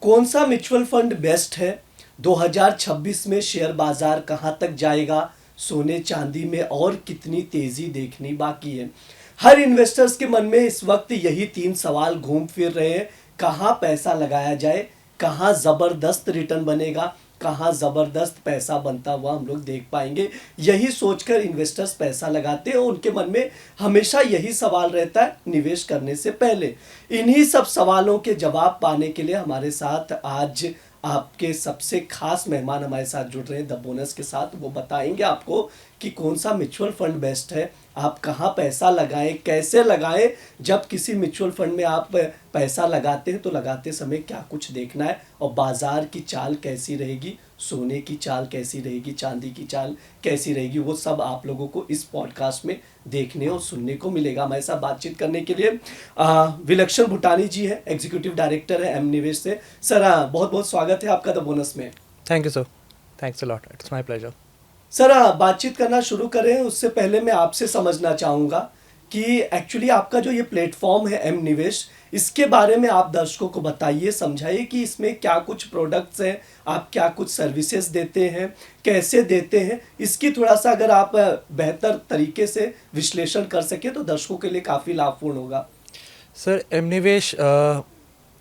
कौन सा mutual fund best है? 2026 में शेयर बाजार कहां तक जाएगा? सोने चांदी में और कितनी तेजी देखनी बाकी है? हर इन्वेस्टर्स के मन में इस वक्त यही तीन सवाल घूम फिर रहे हैं। कहां पैसा लगाया जाए, कहां जबरदस्त रिटर्न बनेगा, कहाँ ज़बरदस्त पैसा बनता हुआ हम लोग देख पाएंगे। यही सोचकर इन्वेस्टर्स पैसा लगाते हैं और उनके मन में हमेशा यही सवाल रहता है निवेश करने से पहले। इन्हीं सब सवालों के जवाब पाने के लिए हमारे साथ आज आपके सबसे खास मेहमान हमारे साथ जुड़ रहे हैं द बोनस के साथ। वो बताएंगे आपको कि कौन सा म्यूचुअल फंड बेस्ट है, आप कहाँ पैसा लगाएं, कैसे लगाएं। जब किसी म्यूचुअल फंड में आप पैसा लगाते हैं तो लगाते समय क्या कुछ देखना है, और बाजार की चाल कैसी रहेगी, सोने की चाल कैसी रहेगी, चांदी की चाल कैसी रहेगी, वो सब आप लोगों को इस पॉडकास्ट में देखने और सुनने को मिलेगा। हमारे साथ बातचीत करने के लिए विलक्षण भूटानी जी है, एग्जीक्यूटिव डायरेक्टर है एम निवेश से। सर बहुत बहुत स्वागत है आपका द बोनस में। Thank you sir, thanks a lot, it's my pleasure. Sir बातचीत करना शुरू करें उससे पहले मैं आपसे समझना चाहूँगा कि एक्चुअली आपका जो ये प्लेटफॉर्म है एम निवेश, इसके बारे में आप दर्शकों को बताइए, समझाइए कि इसमें क्या कुछ प्रोडक्ट्स हैं, आप क्या कुछ सर्विसेज देते हैं, कैसे देते हैं। इसकी थोड़ा सा अगर आप बेहतर तरीके से विश्लेषण कर सके तो दर्शकों के लिए काफ़ी लाभपूर्ण होगा। सर एम निवेश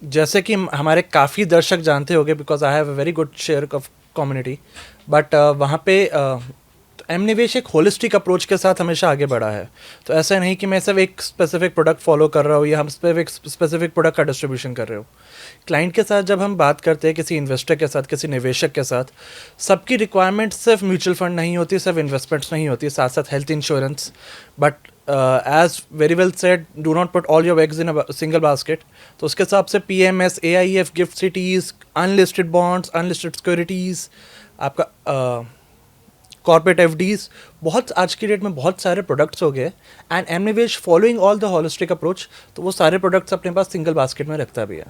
जैसे कि हमारे काफ़ी दर्शक जानते होंगे, because I have a very good share of community, but वहाँ पे एम निवेश एक होलिस्टिक अप्रोच के साथ हमेशा आगे बढ़ा है। तो ऐसा नहीं कि मैं सिर्फ एक स्पेसिफिक प्रोडक्ट फॉलो कर रहा हूँ या हम एक स्पेसिफिक प्रोडक्ट का डिस्ट्रीब्यूशन कर रहे हो। क्लाइंट के साथ जब हम बात करते हैं, किसी इन्वेस्टर के साथ, किसी निवेशक के साथ, सबकी रिक्वायरमेंट सिर्फ म्यूचुअल फंड नहीं होती, सिर्फ इन्वेस्टमेंट्स नहीं होती, साथ साथ health insurance. But as very well said, do not put all your eggs in a single basket. तो उसके हिसाब से PMS, AIF, gift cities, unlisted bonds, unlisted securities, आपका कॉर्पोरेट FDs, बहुत आज की डेट में बहुत सारे प्रोडक्ट्स हो गए। एंड एम निवेश following all the holistic approach, तो वो सारे प्रोडक्ट्स अपने पास सिंगल बास्केट में रखता भी है।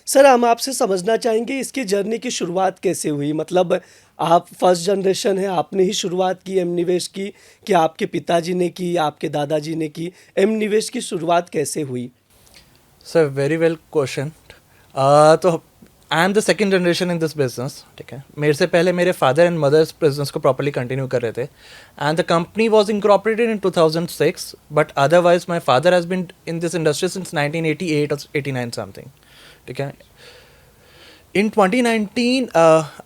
सर हम आपसे समझना चाहेंगे इसकी जर्नी की शुरुआत कैसे हुई? मतलब आप फर्स्ट जनरेशन है, आपने ही शुरुआत की एम निवेश की, कि आपके पिताजी ने की, आपके दादाजी ने की? एम निवेश की शुरुआत कैसे हुई? Sir very well question. तो I am the second generation in this business, ठीक है। मेरे से पहले मेरे फादर एंड मदर इस बिजनेस को प्रॉपर्ली कंटिन्यू कर रहे थे, and the company was incorporated in 2006, but otherwise my father has been in this industry since 1988 और 89 समथिंग, ठीक है। In 2019,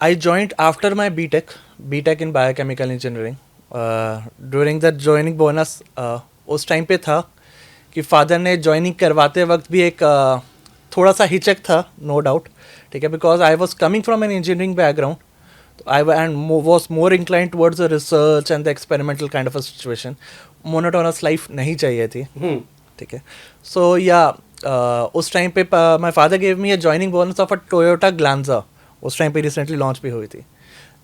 I joined after my BTech in Biochemical Engineering. During that joining bonus, उस time पे था कि father ने joining करवाते वक्त भी एक थोड़ा सा हिचक था, नो डाउट, ठीक है, because I was coming from an engineering background, I and was more inclined towards the research and the experimental kind of a situation. Monotonous life नहीं चाहिए थी, ठीक है। सो या उस टाइम पे my father gave me a joining bonus of a Toyota Glanza, उस time पे रिसेंटली लॉन्च भी हुई थी।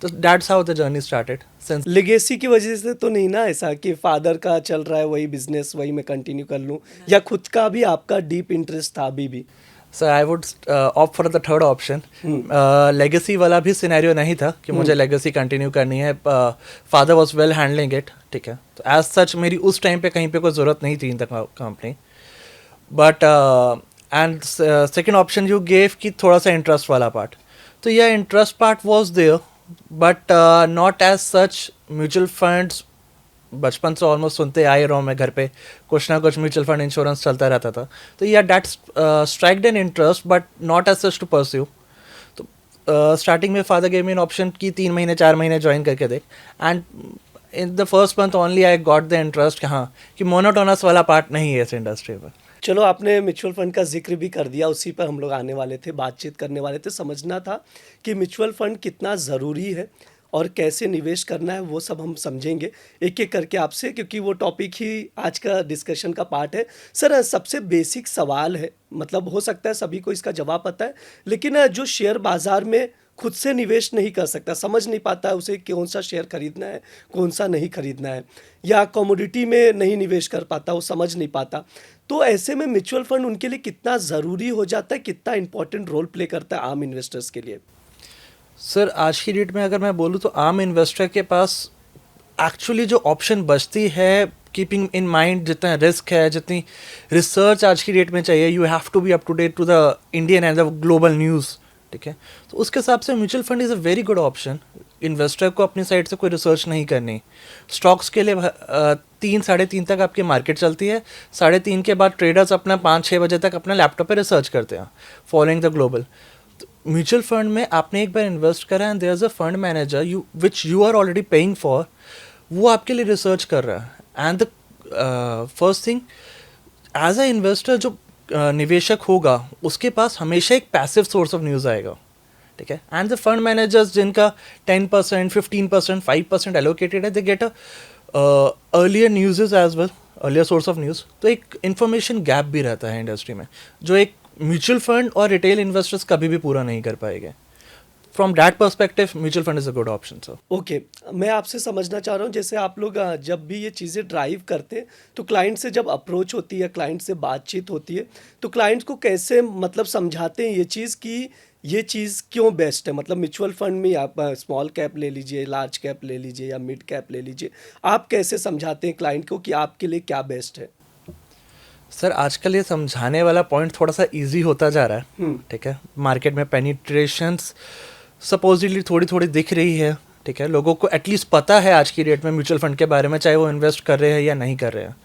तो that's how the journey started. Since legacy की वजह से तो नहीं ना, ऐसा कि फादर का चल रहा है वही बिजनेस, वही मैं कंटिन्यू कर लूँ, या खुद का भी आपका डीप इंटरेस्ट था अभी भी? Sir I would opt for the third option. Legacy वाला भी सिनेरियो नहीं था कि मुझे लेगेसी कंटिन्यू करनी है। Father was well handling it, ठीक है। तो एज सच मेरी उस टाइम पे कहीं पे कोई ज़रूरत नहीं थी in the company. But and second option you gave कि थोड़ा सा इंटरेस्ट वाला पार्ट, तो यह interest part was there, but not as such. Mutual funds बचपन से ऑलमोस्ट सुनते आए रहा हूँ मैं, घर पे कुछ ना कुछ म्यूचुअल फंड इंश्योरेंस चलता रहता था। तो या that striked an interest, but not as such to pursue. तो स्टार्टिंग में father gave me an option की 3 महीने 4 महीने ज्वाइन करके देख, and in the first month only I got the interest कि हाँ, कि मोनोटोनस वाला पार्ट नहीं है इस इंडस्ट्री पर। चलो आपने म्यूचुअल फंड का जिक्र भी कर दिया, उसी पर हम लोग आने वाले थे, बातचीत करने वाले थे। समझना था कि म्यूचुअल फंड कितना ज़रूरी है और कैसे निवेश करना है, वो सब हम समझेंगे एक एक करके आपसे, क्योंकि वो टॉपिक ही आज का डिस्कशन का पार्ट है। सर सबसे बेसिक सवाल है, मतलब हो सकता है सभी को इसका जवाब पता है, लेकिन जो शेयर बाज़ार में खुद से निवेश नहीं कर सकता, समझ नहीं पाता है उसे कौन सा शेयर खरीदना है, कौन सा नहीं खरीदना है, या कमोडिटी में नहीं निवेश कर पाता, वो समझ नहीं पाता, तो ऐसे में म्यूचुअल फंड उनके लिए कितना ज़रूरी हो जाता है, कितना इंपॉर्टेंट रोल प्ले करता है आम इन्वेस्टर्स के लिए? सर आज की डेट में अगर मैं बोलूँ तो आम इन्वेस्टर के पास एक्चुअली जो ऑप्शन बचती है, कीपिंग इन माइंड जितना रिस्क है, जितनी रिसर्च आज की डेट में चाहिए, you have to be up to date to the Indian and the global news, ठीक है। तो उसके हिसाब से mutual fund is a very good option. Investor को अपनी साइड से कोई रिसर्च नहीं करनी। स्टॉक्स के लिए 3-3:30 तक आपकी मार्केट चलती है, 3:30 के बाद ट्रेडर्स अपना 5-6 बजे तक अपना लैपटॉप पे रिसर्च करते हैं, following the global. Mutual fund में आपने एक बार इन्वेस्ट करा and there is a fund manager which you are already paying for, वो आपके लिए रिसर्च कर रहा है। And the first thing, as a investor जो निवेशक होगा उसके पास हमेशा एक पैसिव सोर्स ऑफ न्यूज़ आएगा, ठीक है। एंड द फंड मैनेजर्स जिनका 10%, 15%, 5% एलोकेटेड है, they get a earlier news as well, earlier source of news. तो एक इन्फॉर्मेशन गैप भी रहता है इंडस्ट्री में, जो एक म्यूचुअल फंड और रिटेल इन्वेस्टर्स कभी भी पूरा नहीं कर पाएंगे। From that perspective mutual fund is a good option sir. Okay, मैं आपसे समझना चाह रहा हूँ, जैसे आप लोग जब भी ये चीज़ें ड्राइव करते हैं तो क्लाइंट से जब अप्रोच होती है, क्लाइंट से बातचीत होती है, तो क्लाइंट को कैसे मतलब समझाते हैं ये चीज़ कि ये चीज़ क्यों बेस्ट है? मतलब म्यूचुअल फंड में आप स्मॉल कैप ले लीजिए, लार्ज कैप ले लीजिए या मिड कैप ले लीजिए, आप कैसे समझाते हैं क्लाइंट को कि आपके लिए क्या बेस्ट है? सर आजकल ये समझाने वाला पॉइंट थोड़ा सा इजी होता जा रहा है, ठीक है। मार्केट में पेनिट्रेशंस सपोजिटली थोड़ी थोड़ी दिख रही है, ठीक है। लोगों को एटलीस्ट पता है आज की डेट में म्यूचुअल फंड के बारे में, चाहे वो इन्वेस्ट कर रहे हैं या नहीं कर रहे हैं।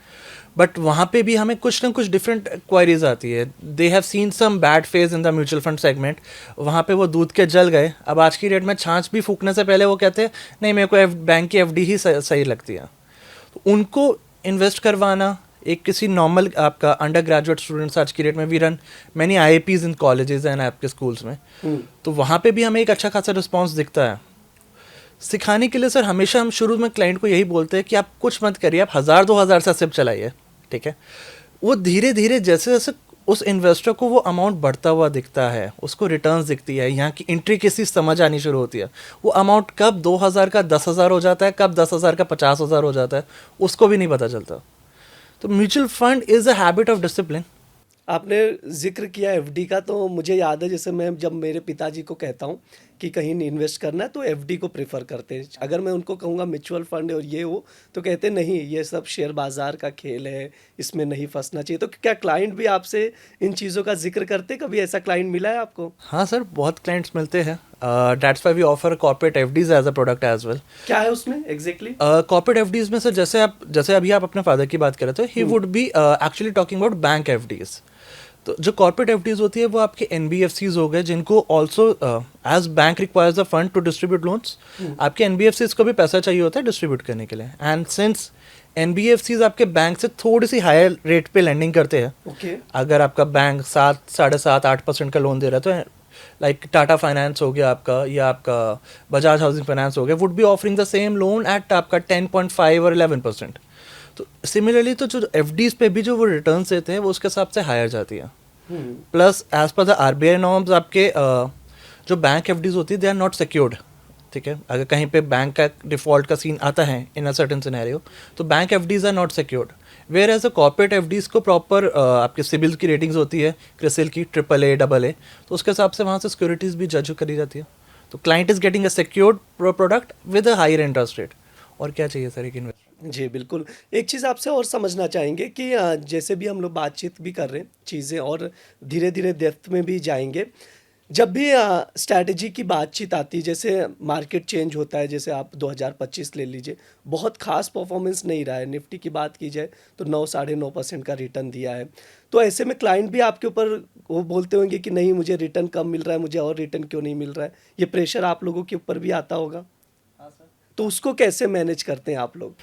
बट वहाँ पे भी हमें कुछ ना कुछ डिफरेंट क्वायरीज आती है। They have seen some bad phase in the mutual fund segment, वहाँ पे वो दूध के जल गए। अब आज की डेट में छाछ भी फूकने से पहले वो कहते हैं नहीं, मेरे को बैंक की एफडी ही सही लगती है। तो उनको इन्वेस्ट करवाना, एक किसी नॉर्मल आपका अंडर ग्रेजुएट स्टूडेंट्स, आज की डेट में we run many IIPs in colleges and आपके स्कूल्स में, तो वहाँ पे भी हमें एक अच्छा खासा रिस्पॉन्स दिखता है। सिखाने के लिए सर हमेशा हम शुरू में क्लाइंट को यही बोलते हैं कि आप कुछ मत करिए, आप 1000-2000 से सिर्फ चलाइए, ठीक है। वो धीरे धीरे जैसे जैसे उस इन्वेस्टर को वो अमाउंट बढ़ता हुआ दिखता है, उसको रिटर्न्स दिखती है, यहाँ की इंट्रिकेसी समझ आनी शुरू होती है। वो अमाउंट कब 2000 का 10,000 हो जाता है, कब 10,000 का 50,000 हो जाता है, उसको भी नहीं पता चलता। तो mutual fund is a habit of discipline. आपने जिक्र किया एफडी का, तो मुझे याद है जैसे मैं जब मेरे पिताजी को कहता हूँ कि कहीं इन्वेस्ट करना है तो एफडी को प्रेफर करते हैं। अगर मैं उनको कहूँगा म्यूचुअल फंड और ये हो, तो कहते नहीं, ये सब शेयर बाजार का खेल है, इसमें नहीं फंसना चाहिए। तो क्या क्लाइंट भी आपसे इन चीज़ों का जिक्र करते? कभी ऐसा क्लाइंट मिला है आपको? हाँ सर, बहुत क्लाइंट्स मिलते हैं। That's why we offer corporate FDs as a product as well. क्या है उसमें एग्जैक्टली? कॉर्पोरेट एफडीज में सर जैसे अभी आप अपने फादर की बात कर रहे थे, he would be actually talking about bank FDs. तो जो कॉर्पोरेट एफडीज होती है वो आपके एनबीएफसीज हो गए, जिनको also as bank requires a fund to distribute loans. आपके एनबीएफसीज को भी पैसा चाहिए होता है डिस्ट्रीब्यूट करने के लिए, एंड सिंस एनबीएफसीज आपके बैंक से थोड़ी सी हायर रेट पे लेंडिंग करते हैं। ओके। अगर आपका बैंक 7-7.5% का लोन दे रहा है, तो लाइक टाटा फाइनेंस हो गया आपका, या आपका बजाज हाउसिंग फाइनेंस हो गया, would be offering the same loan eight आपका 10.5 और 11%। तो सिमिलरली तो जो एफडीज पे भी जो वो रिटर्न देते हैं वो उसके हिसाब से हायर जाती है। Plus as per the RBI norms आपके जो बैंक एफडीज होती है दे आर नॉट सिक्योर्ड, ठीक है। अगर कहीं पे बैंक का डिफॉल्ट का सीन आता है इन अ सर्टेन सिनेरियो, तो bank FDs are not secured. Whereas a corporate FDs को प्रॉपर आपके सिबिल की रेटिंग्स होती है, क्रिसिल की AAA, AA, तो उसके हिसाब से वहाँ से सिक्योरिटीज़ भी जज करी जाती है। तो client is getting a secured product with a higher interest rate. और क्या चाहिए सर एक इन्वेस्टर? जी बिल्कुल। एक चीज़ आपसे और समझना चाहेंगे कि जैसे भी हम लोग बातचीत भी कर रहे हैं चीज़ें, और धीरे धीरे डेप्थ में भी जाएंगे। जब भी स्ट्रैटेजी की बातचीत आती है, जैसे मार्केट चेंज होता है, जैसे आप 2025 ले लीजिए, बहुत खास परफॉर्मेंस नहीं रहा है। निफ्टी की बात की जाए तो 9-9.5% का रिटर्न दिया है। तो ऐसे में क्लाइंट भी आपके ऊपर वो बोलते होंगे कि नहीं, मुझे रिटर्न कम मिल रहा है, मुझे और रिटर्न क्यों नहीं मिल रहा है? ये प्रेशर आप लोगों के ऊपर भी आता होगा, तो उसको कैसे मैनेज करते हैं आप लोग?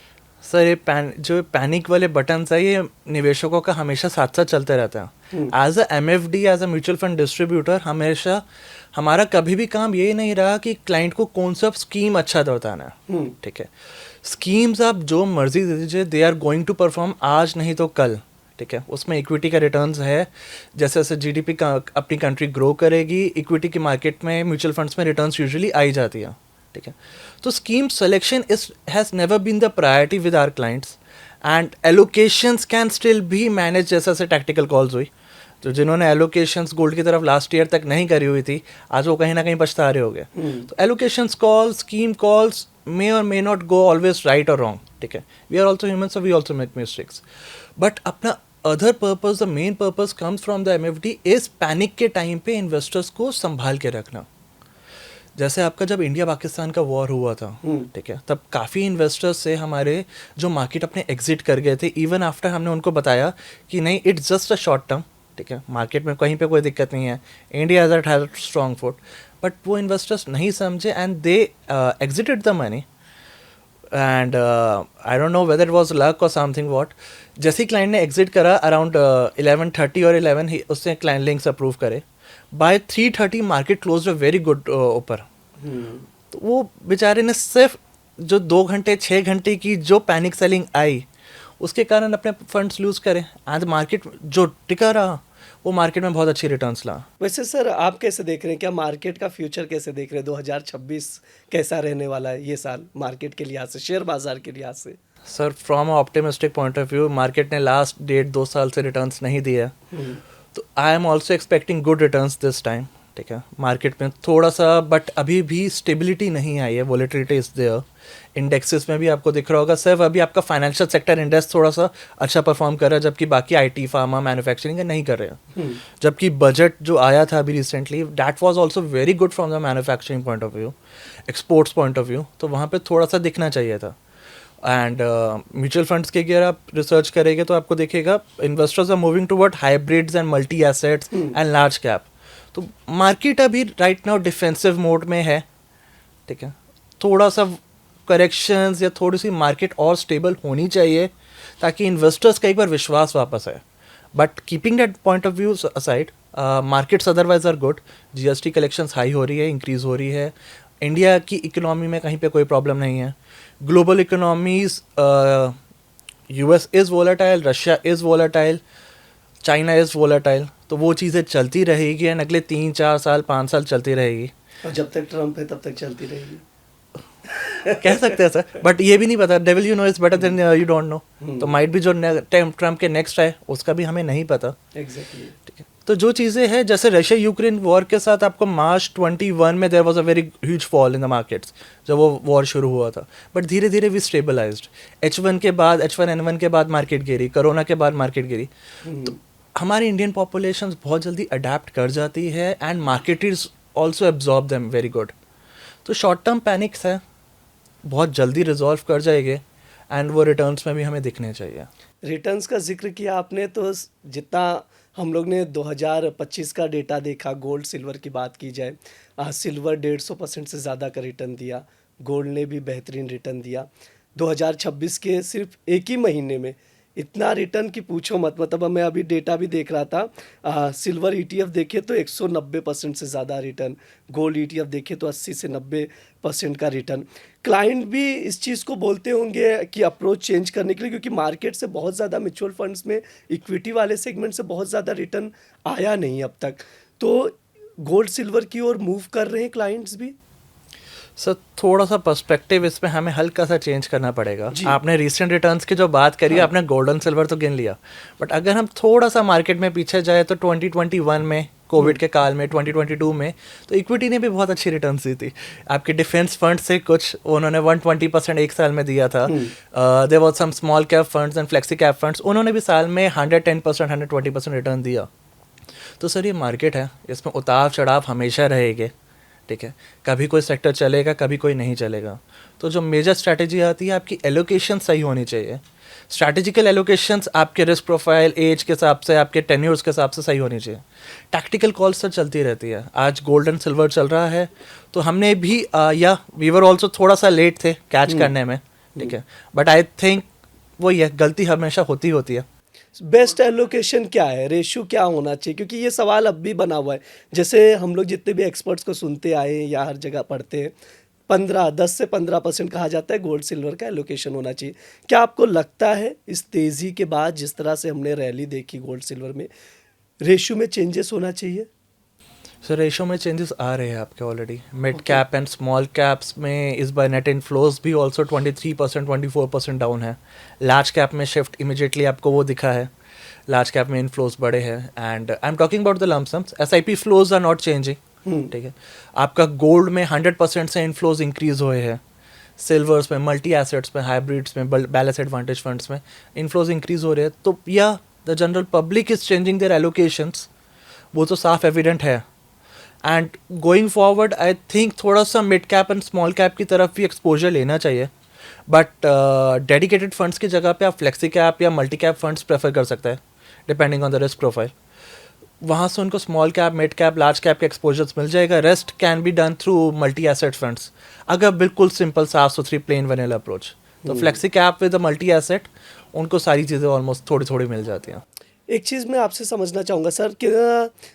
सर ये जो पैनिक वाले बटन्स है, ये निवेशकों का हमेशा साथ साथ चलते रहता है। As a MFD, as a mutual fund distributor, हमेशा हमारा कभी भी काम यही नहीं रहा कि क्लाइंट को कौन सा स्कीम अच्छा बताना है, ठीक है। स्कीम्स आप जो मर्जी दे दीजिए, they are going to perform आज नहीं तो कल, ठीक है। उसमें इक्विटी का रिटर्न्स है, जैसे जैसे GDP का अपनी कंट्री ग्रो करेगी, इक्विटी की मार्केट में म्यूचुअल फंड्स में रिटर्न्स यूजुअली आई जाती है, ठीक है। तो scheme selection has never been the priority with our clients, and allocations can still भी मैनेज, जैसे जैसे टैक्टिकल कॉल्स हुई। तो जिन्होंने एलोकेशंस गोल्ड की तरफ लास्ट ईयर तक नहीं करी हुई थी, आज वो कहीं ना कहीं पछता रहे हो गए। तो allocations calls, scheme calls may और may not go always right और रॉन्ग, ठीक है। We are also human, so we also make mistakes. But अपना other purpose, the main purpose comes from the MFD is panic के time पे investors को संभाल के रखना. जैसे आपका जब इंडिया पाकिस्तान का वॉर हुआ था, ठीक है, तब काफ़ी इन्वेस्टर्स से हमारे जो मार्केट अपने एग्जिट कर गए थे. इवन आफ्टर हमने उनको बताया कि नहीं, it's just a short term, ठीक है, मार्केट में कहीं पे कोई दिक्कत नहीं है, India has strong foot. But वो इन्वेस्टर्स नहीं समझे and they exited the money. And I don't know whether it was luck और समथिंग वॉट. जैसे ही क्लाइंट ने एग्जिट करा अराउंड 11:30 और 11 ही उसने क्लाइंट लिंक्स अप्रूव करे. By 3:30 market close very good ऊपर. तो वो बेचारे ने सिर्फ जो 2 घंटे 6 घंटे की जो पैनिक सेलिंग आई उसके कारण अपने फंड्स लूज करे. एंड मार्केट जो टिका रहा वो मार्केट में बहुत अच्छी रिटर्न्स ला. वैसे सर आप कैसे देख रहे हैं, क्या मार्केट का फ्यूचर कैसे देख रहे हैं, 2026 कैसा रहने वाला है ये साल मार्केट के लिहाज से, शेयर बाजार के लिहाज से? Sir from optimistic point of view market ने लास्ट 1.5-2 साल से रिटर्न्स नहीं दिए. तो I am also expecting good returns this time, ठीक है. मार्केट में थोड़ा सा बट अभी भी स्टेबिलिटी नहीं आई है, वॉलेटिलिटी इज देयर. इंडेक्सेस में भी आपको दिख रहा होगा सिर्फ अभी आपका फाइनेंशियल सेक्टर इंडेक्स थोड़ा सा अच्छा परफॉर्म कर रहा है, जबकि बाकी आईटी, फार्मा, मैन्युफैक्चरिंग नहीं कर रहे हैं. जबकि बजट जो आया था अभी recently that was also very good from the manufacturing point of view, exports point of view. तो वहाँ पे थोड़ा सा दिखना चाहिए था. एंड म्यूचुअल फंड्स के अगर आप रिसर्च करेंगे तो आपको दिखेगा investors are moving toward hybrids and multi assets and large cap. तो मार्केट अभी राइट नाउ डिफेंसिव मोड में है, ठीक है. थोड़ा सा करेक्शंस या थोड़ी सी मार्केट और स्टेबल होनी चाहिए ताकि इन्वेस्टर्स का एक बार विश्वास वापस आए. But keeping that point of view aside, markets otherwise are good. GST collections high हो रही है, इंक्रीज हो रही है. इंडिया की इकोनॉमी में कहीं पे कोई प्रॉब्लम नहीं है. Global economies, US is volatile, Russia is volatile, China is volatile. तो वो चीज़ें चलती रहेगी एंड अगले 3-4 साल 5 साल चलती रहेगी. और जब तक ट्रम्प है तब तक चलती रहेगी. कह सकते हैं सर, बट ये भी नहीं पता. Devil you know is better than you don't know. तो माइट भी जो ट्रम्प के नेक्स्ट है उसका भी हमें नहीं पता. एग्जैक्टली. ठीक है. तो जो चीज़ें हैं जैसे रशिया यूक्रेन वॉर के साथ आपको मार्च 21 में there was a very huge fall in the markets जब वो वॉर शुरू हुआ था. बट धीरे धीरे वी स्टेबलाइज्ड. H1 के बाद, H1N1 के बाद मार्केट गिरी, कोरोना के बाद मार्केट गिरी. तो हमारी इंडियन पॉपुलेशन बहुत जल्दी अडेप्ट कर जाती है and market is also absorb them very good. तो शॉर्ट टर्म पैनिक्स है, बहुत जल्दी रिजॉल्व कर जाएंगे एंड वो रिटर्न्स में भी हमें दिखने चाहिए. रिटर्न्स का जिक्र किया आपने, तो जितना हम लोग ने 2025 का डेटा देखा, गोल्ड सिल्वर की बात की जाए, सिल्वर 150% से ज़्यादा का रिटर्न दिया, गोल्ड ने भी बेहतरीन रिटर्न दिया. 2026 के सिर्फ एक ही महीने में इतना रिटर्न की पूछो मत. मतलब मैं अभी डेटा भी देख रहा था, सिल्वर ETF देखे तो 190% से ज़्यादा रिटर्न, गोल्ड ETF देखे तो 80 से 90% का रिटर्न. क्लाइंट भी इस चीज़ को बोलते होंगे कि अप्रोच चेंज करने के लिए, क्योंकि मार्केट से बहुत ज़्यादा म्यूचुअल फंड्स में इक्विटी वाले सेगमेंट से बहुत ज़्यादा रिटर्न आया नहीं अब तक. तो गोल्ड सिल्वर की ओर मूव कर रहे हैं क्लाइंट्स भी. सर थोड़ा सा पर्सपेक्टिव इसमें हमें हल्का सा चेंज करना पड़ेगा. आपने रिसेंट रिटर्न्स की जो बात करी, आपने गोल्ड एंड सिल्वर तो गिन लिया, बट अगर हम थोड़ा सा मार्केट में पीछे जाए तो 2021 में, कोविड के काल में, 2022 में तो इक्विटी ने भी बहुत अच्छी रिटर्न्स दी थी. आपके डिफेंस फंड से कुछ उन्होंने 120% एक साल में दिया था. There was some small cap funds and flexi cap funds, उन्होंने भी साल में 110%, 120% रिटर्न दिया. तो सर ये मार्केट है, इसमें उतार चढ़ाव हमेशा रहेंगे, ठीक है. कभी कोई सेक्टर चलेगा, कभी कोई नहीं चलेगा. तो जो मेजर स्ट्रैटेजी आती है, आपकी एलोकेशन सही होनी चाहिए. स्ट्रैटेजिकल एलोकेशंस आपके रिस्क प्रोफाइल, एज के हिसाब से, आपके टेन्योर्स के हिसाब से सही होनी चाहिए. टैक्टिकल कॉल्स तो चलती रहती है. आज गोल्ड एंड सिल्वर चल रहा है तो हमने भी या वी वर ऑल्सो थोड़ा सा लेट थे कैच करने में, ठीक है. बट आई थिंक वो ये गलती हमेशा होती है. बेस्ट एलोकेशन क्या है, रेशियो क्या होना चाहिए, क्योंकि ये सवाल अब भी बना हुआ है. जैसे हम लोग जितने भी एक्सपर्ट्स को सुनते आए हैं या हर जगह पढ़ते हैं, 10 से 15% कहा जाता है गोल्ड सिल्वर का एलोकेशन होना चाहिए. क्या आपको लगता है इस तेज़ी के बाद जिस तरह से हमने रैली देखी गोल्ड सिल्वर में, रेशियो में चेंजेस होना चाहिए? सर रेशो में चेंजेस आ रहे हैं आपके already. Mid cap and small caps में इस बार नेट इनफ्लोज भी ऑल्सो 23%, 24% डाउन है. लार्ज कैप में शिफ्ट इमिजिएटली आपको वो दिखा है. लार्ज कैप में इनफ्लोज बड़े हैं. And I am talking about the lumpsums. SIP flows are not changing, ठीक है. आपका गोल्ड में 100% से इनफ्लोज इंक्रीज हुए हैं. सिल्वर्स में, मल्टी एसेट्स में, हाइब्रिड्स में, बैलेंस एडवांटेज फंड्स में इनफ्लोज इंक्रीज हो रहे हैं. तो या the general public is changing their allocations, वो तो साफ एविडेंट है. And going forward I think थोड़ा सा mid cap and small cap की तरफ भी एक्सपोजर लेना चाहिए, बट डेडिकेटेड फंड्स की जगह पे आप फ्लेक्सी कैप या मल्टी कैप फंड्स प्रेफर कर सकते हैं depending on the risk profile. वहाँ से उनको small cap, mid cap, large cap के एक्सपोजर्स मिल जाएगा. Rest can be done through multi asset funds. अगर बिल्कुल सिंपल साफ सुथरी प्लेन वनीला अप्रोच, तो flexi cap with multi asset, उनको सारी चीज़ें ऑलमोस्ट थोड़ी थोड़ी मिल जाती हैं. एक चीज़ मैं आपसे समझना चाहूँगा सर कि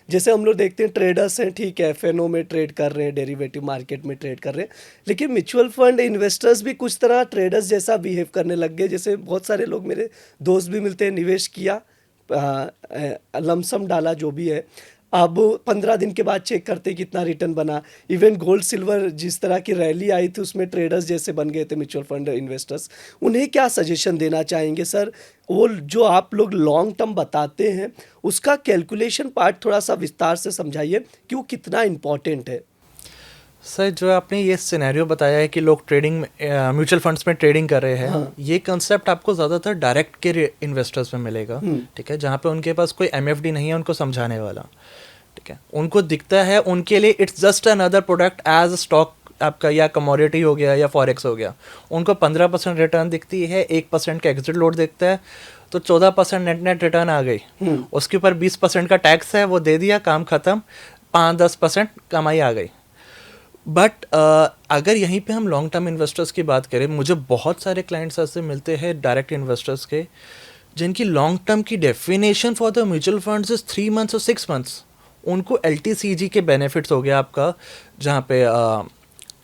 जैसे हम लोग देखते हैं ट्रेडर्स हैं, ठीक है, एफएनओ में ट्रेड कर रहे हैं, डेरिवेटिव मार्केट में ट्रेड कर रहे हैं, लेकिन म्यूचुअल फंड इन्वेस्टर्स भी कुछ तरह ट्रेडर्स जैसा बिहेव करने लग गए. जैसे बहुत सारे लोग, मेरे दोस्त भी मिलते हैं, निवेश किया, लमसम डाला, जो भी है, अब 15 दिन के बाद चेक करते कितना रिटर्न बना. इवन गोल्ड सिल्वर जिस तरह की रैली आई थी उसमें ट्रेडर्स जैसे बन गए थे म्यूचुअल फंड इन्वेस्टर्स. उन्हें क्या सजेशन देना चाहेंगे सर? वो जो आप लोग लॉन्ग टर्म बताते हैं उसका कैलकुलेशन पार्ट थोड़ा सा विस्तार से समझाइए कि वो कितना इम्पोर्टेंट है. सर, जो आपने ये सिनेरियो बताया है कि लोग ट्रेडिंग म्यूचुअल फंड्स में ट्रेडिंग कर रहे हैं, हाँ. ये कंसेप्ट आपको ज़्यादातर डायरेक्ट के इन्वेस्टर्स में मिलेगा. ठीक है, जहाँ पे उनके पास कोई एमएफडी नहीं है उनको समझाने वाला. ठीक है, उनको दिखता है उनके लिए it's just another product as stock आपका, या कमोडिटी हो गया या फॉरेक्स हो गया. उनको 15% रिटर्न दिखती है, 1% का एग्जिट लोड दिखता है, तो 14% नेट रिटर्न आ गई. उसके ऊपर 20% का टैक्स है, वो दे दिया, काम ख़त्म, 5-10% कमाई आ गई. बट अगर यहीं पे हम लॉन्ग टर्म इन्वेस्टर्स की बात करें, मुझे बहुत सारे क्लाइंट्स ऐसे मिलते हैं डायरेक्ट इन्वेस्टर्स के, जिनकी लॉन्ग टर्म की definition for the mutual funds is 3 months और 6 मंथ्स. उनको LTCG के बेनिफिट्स हो गया आपका, जहाँ पे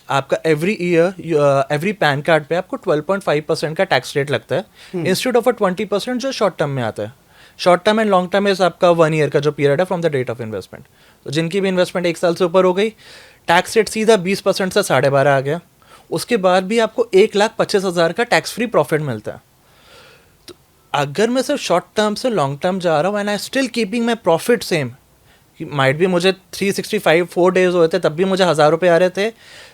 आपका every year every pan card पे आपको 12.5% का टैक्स रेट लगता है इंस्टेड ऑफ 20% जो शॉर्ट टर्म में आता है. Short term and long term is आपका 1 ईयर का जो पीरियड है from the date of investment. तो जिनकी भी इन्वेस्टमेंट 1 साल से ऊपर हो गई, टैक्स रेट सीधा 20% से 12.5 आ गया. उसके बाद भी आपको 1,25,000 का टैक्स फ्री प्रॉफिट मिलता है. तो अगर मैं सिर्फ शॉर्ट टर्म से लॉन्ग टर्म जा रहा हूँ and I still keeping my profit same, might भी मुझे 365 4 डेज हुए थे तब भी मुझे 1,000 रुपये आ रहे थे,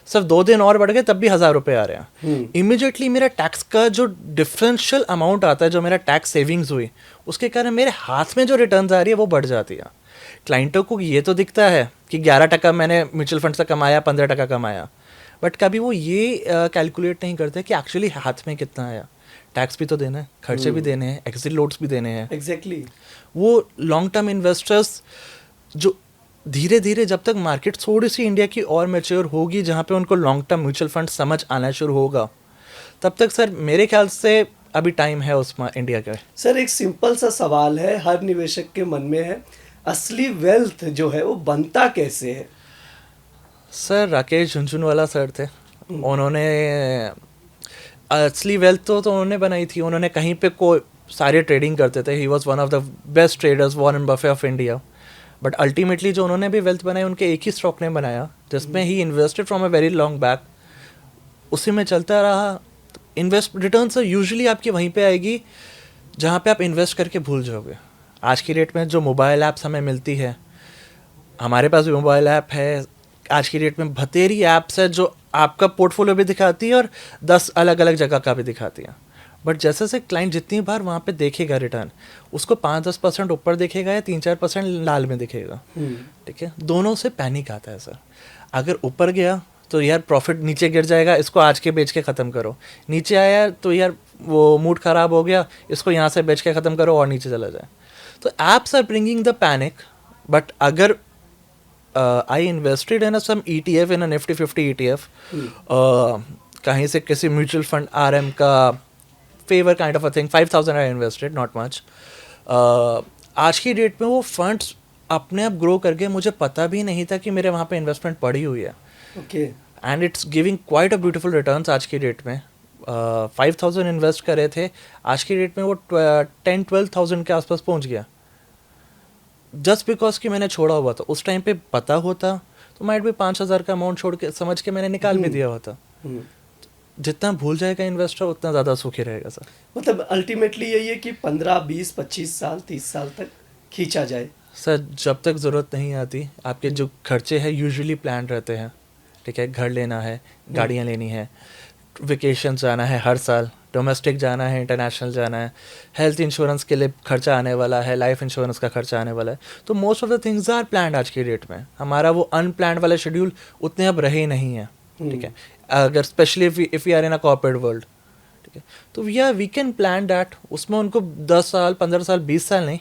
सिर्फ 2 दिन और बढ़ गए तब भी 1,000 रुपये आ रहे हैं. इमीडिएटली मेरा टैक्स का जो डिफरेंशियल अमाउंट आता है, जो मेरा टैक्स सेविंग्स हुई, उसके कारण मेरे हाथ में जो रिटर्न्स आ रही है वो बढ़ जाती है. क्लाइंटों को ये तो दिखता है कि 11% मैंने म्यूचुअल फंड से कमाया, 15% कमाया, बट कभी वो ये कैलकुलेट नहीं करते कि एक्चुअली हाथ में कितना आया. टैक्स भी तो देना है, खर्चे भी देने हैं, एग्जिट लोड्स भी देने हैं. एग्जैक्टली. वो लॉन्ग टर्म इन्वेस्टर्स जो धीरे धीरे, जब तक मार्केट थोड़ी सी इंडिया की और मैच्योर होगी, जहाँ पे उनको लॉन्ग टर्म म्यूचुअल फंड समझ आना शुरू होगा, तब तक सर मेरे ख्याल से अभी टाइम है उसमें इंडिया का. सर, एक सिंपल सा सवाल है, हर निवेशक के मन में है, असली वेल्थ जो है वो बनता कैसे है? सर, राकेश झुनझुनवाला सर थे, उन्होंने असली वेल्थ तो उन्होंने बनाई थी. उन्होंने कहीं पे कोई सारे ट्रेडिंग करते थे, he was one of the best traders, Warren Buffett of India. But ultimately जो उन्होंने भी वेल्थ बनाई, उनके एक ही स्टॉक ने बनाया जिसमें ही invested from a very long back, उसी में चलता रहा. इन्वेस्ट रिटर्न सर यूजुअली आपकी वहीं पे आएगी जहाँ पे आप इन्वेस्ट करके भूल जाओगे. आज की डेट में जो मोबाइल ऐप्स हमें मिलती है, हमारे पास भी मोबाइल ऐप है, आज की डेट में बतेरी ऐप्स है जो आपका पोर्टफोलियो भी दिखाती है और 10 अलग अलग जगह का भी दिखाती है. बट जैसे से क्लाइंट जितनी बार वहाँ पे देखेगा रिटर्न, उसको 5-10% ऊपर दिखेगा या 3-4% लाल में दिखेगा. ठीक है, दोनों से पैनिक आता है सर. अगर ऊपर गया तो यार प्रॉफिट नीचे गिर जाएगा, इसको आज के बेच के ख़त्म करो. नीचे आया तो यार वो मूड ख़राब हो गया, इसको यहाँ से बेच के ख़त्म करो और नीचे चला जाए. तो apps are bringing the panic. But अगर I invested in some ETF, in Nifty 50 ETF, कहीं से किसी म्यूचुअल फंड RM का favour kind of a thing, 5,000 I invested, not much. आज की डेट में वो फंड्स अपने आप ग्रो करके, मुझे पता भी नहीं था कि मेरे वहाँ पे इन्वेस्टमेंट पड़ी हुई है. Okay. And it's giving quite a beautiful returns आज की डेट में. 5,000 इन्वेस्ट करे थे, आज की डेट में वो 10-12,000 के आसपास पहुँच गया, जस्ट बिकॉज कि मैंने छोड़ा हुआ था. उस टाइम पे पता होता तो माइट भी 5,000 का अमाउंट छोड़ के समझ के मैंने निकाल भी दिया होता. जितना भूल जाएगा इन्वेस्टर उतना ज़्यादा सुखी रहेगा सर. मतलब अल्टीमेटली यही है कि 15, 20, 25 साल, 30 साल तक खींचा जाए. सर, जब तक ज़रूरत नहीं आती, आपके जो खर्चे हैं यूजुअली प्लान रहते हैं. ठीक है, घर लेना है, गाड़ियाँ लेनी है, वेकेशन जाना है हर साल, डोमेस्टिक जाना है, इंटरनेशनल जाना है, हेल्थ इंश्योरेंस के लिए खर्चा आने वाला है, लाइफ इंश्योरेंस का खर्चा आने वाला है। तो most of the things are planned आज की डेट में। हमारा वो अनप्लान्ड वाला शेड्यूल उतने अब रहे नहीं है, ठीक है। अगर specially if we are in a corporate world, ठीक है, तो वी कैन प्लान दैट। उसमें उनको 10 साल, 15 साल, 20 साल नहीं,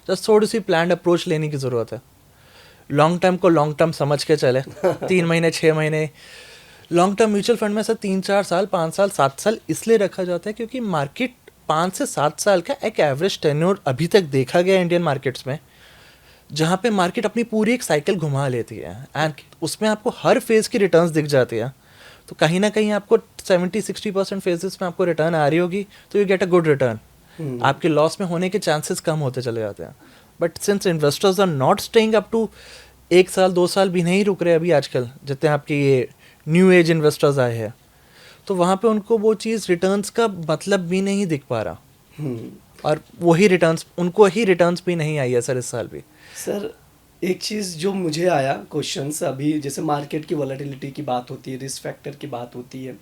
जस्ट थोड़ी सी प्लान्ड अप्रोच लेने की ज़रूरत है। लॉन्ग टर्म को लॉन्ग टर्म समझ के चले 3 महीने 6 महीने। लॉन्ग टर्म म्यूचुअल फंड में से 3-4 साल, 5 साल, 7 साल इसलिए रखा जाता है क्योंकि मार्केट 5 से 7 साल का एक एवरेज टेन्योर अभी तक देखा गया इंडियन मार्केट्स में, जहाँ पे मार्केट अपनी पूरी एक साइकिल घुमा लेती है एंड उसमें आपको हर फेज़ की रिटर्न्स दिख जाती है। तो कहीं ना कहीं आपको 70-60% फेजेस में आपको रिटर्न आ रही होगी, तो you get a good return. आपके लॉस में होने के चांसेस कम होते चले जाते हैं। But since investors are not staying up to 1 साल 2 साल भी नहीं रुक रहे अभी आजकल, जितने आपके ये न्यू एज इन्वेस्टर्स आए हैं, तो वहाँ पे उनको वो चीज़ रिटर्न्स का मतलब भी नहीं दिख पा रहा। और वही रिटर्न्स, उनको ही रिटर्न्स भी नहीं आई है सर इस साल भी। सर एक चीज़ जो मुझे आया क्वेश्चंस अभी, जैसे मार्केट की वॉलेटिलिटी की बात होती है, रिस्क फैक्टर की बात होती है,